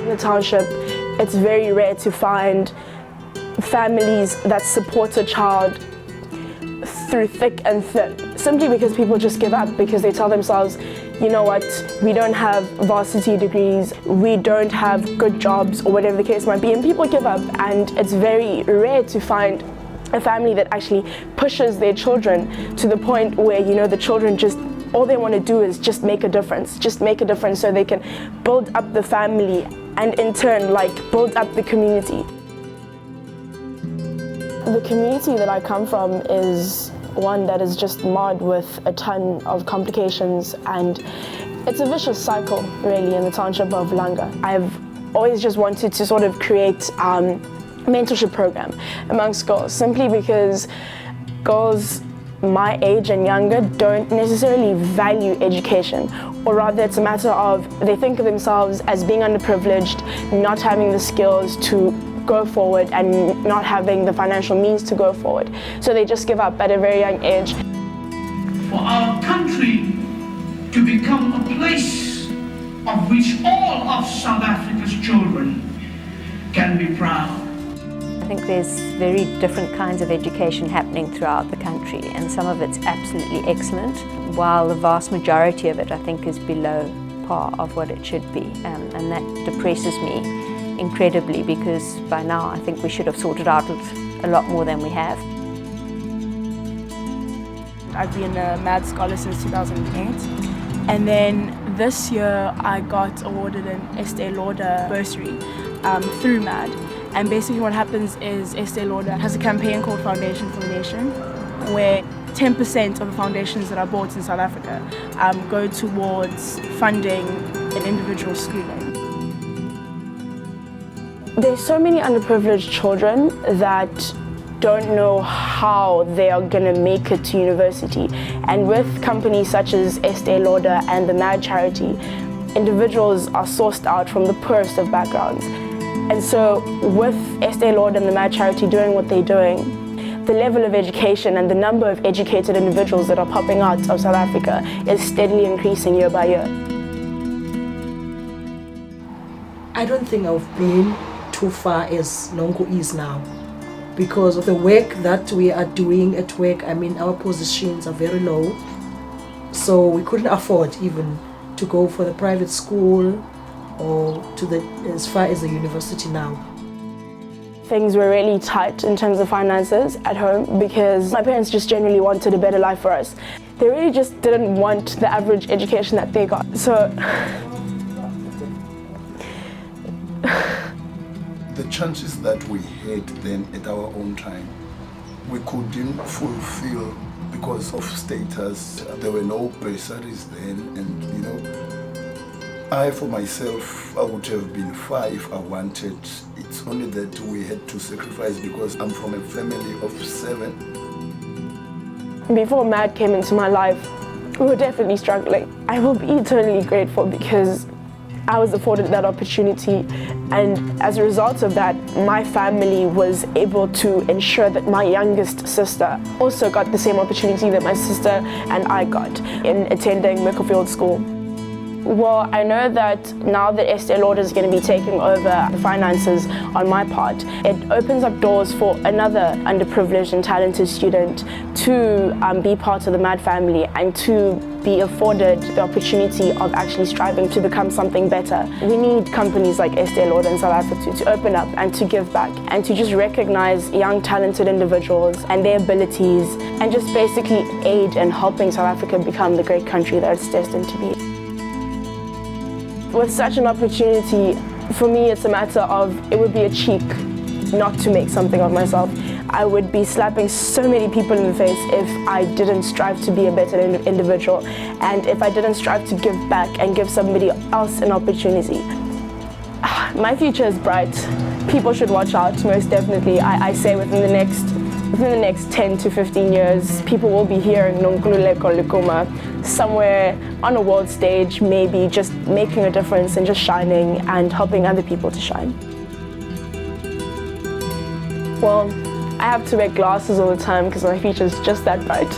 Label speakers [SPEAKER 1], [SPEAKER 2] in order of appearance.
[SPEAKER 1] In the township, it's very rare to find families that support a child through thick and thin, simply because people just give up, because they tell themselves, you know what, we don't have varsity degrees, we don't have good jobs, or whatever the case might be, and people give up. And it's very rare to find a family that actually pushes their children to the point where, you know, the children just, all they want to do is just make a difference so they can build up the family and in turn, like, build up the community. The community that I come from is one that is just marred with a ton of complications, and it's a vicious cycle really in the township of Langa. I've always just wanted to sort of create a mentorship program amongst girls, simply because girls my age and younger don't necessarily value education, or rather it's a matter of they think of themselves as being underprivileged, not having the skills to go forward and not having the financial means to go forward. So they just give up at a very young age.
[SPEAKER 2] For our country to become a place of which all of South Africa's children can be proud.
[SPEAKER 3] I think there's very different kinds of education happening throughout the country, and some of it's absolutely excellent, while the vast majority of it I think is below par of what it should be, and that depresses me incredibly, because by now I think we should have sorted out a lot more than we have.
[SPEAKER 4] I've been a Mad Scholar since 2008, and then this year I got awarded an Estee Lauder bursary through Mad. And basically what happens is Estee Lauder has a campaign called Foundation for the Nation, where 10% of the foundations that are bought in South Africa go towards funding an individual's schooling.
[SPEAKER 1] There's so many underprivileged children that don't know how they are going to make it to university. And with companies such as Estee Lauder and the MadCharity, individuals are sourced out from the poorest of backgrounds. And so with Estee Lauder and the MadCharity doing what they're doing, the level of education and the number of educated individuals that are popping out of South Africa is steadily increasing year by year.
[SPEAKER 5] I don't think I've been too far as Nonku is now, because of the work that we are doing at work. I mean, our positions are very low, so we couldn't afford even to go for the private school or as far as the university now.
[SPEAKER 1] Things were really tight in terms of finances at home, because my parents just generally wanted a better life for us. They really just didn't want the average education that they got. So
[SPEAKER 6] the chances that we had then at our own time, we couldn't fulfill because of status. There were no bursaries then, and you know, I, for myself, I would have been far if I wanted. It's only that we had to sacrifice because I'm from a family of 7.
[SPEAKER 1] Before Mad came into my life, we were definitely struggling. I will be eternally grateful because I was afforded that opportunity, and as a result of that, my family was able to ensure that my youngest sister also got the same opportunity that my sister and I got in attending Mickelfield School. Well, I know that now that Estee Lauder is going to be taking over the finances on my part, it opens up doors for another underprivileged and talented student to be part of the Mad family and to be afforded the opportunity of actually striving to become something better. We need companies like Estee Lauder in South Africa to open up and to give back and to just recognize young talented individuals and their abilities, and just basically aid in helping South Africa become the great country that it's destined to be. With such an opportunity, for me it's a matter of, it would be a cheek not to make something of myself. I would be slapping so many people in the face if I didn't strive to be a better individual, and if I didn't strive to give back and give somebody else an opportunity. My future is bright. People should watch out, most definitely. I say within the next 10 to 15 years, people will be hearing Nonkululeko Lukuma somewhere on a world stage, maybe just making a difference and just shining and helping other people to shine. Well, I have to wear glasses all the time because my future is just that bright.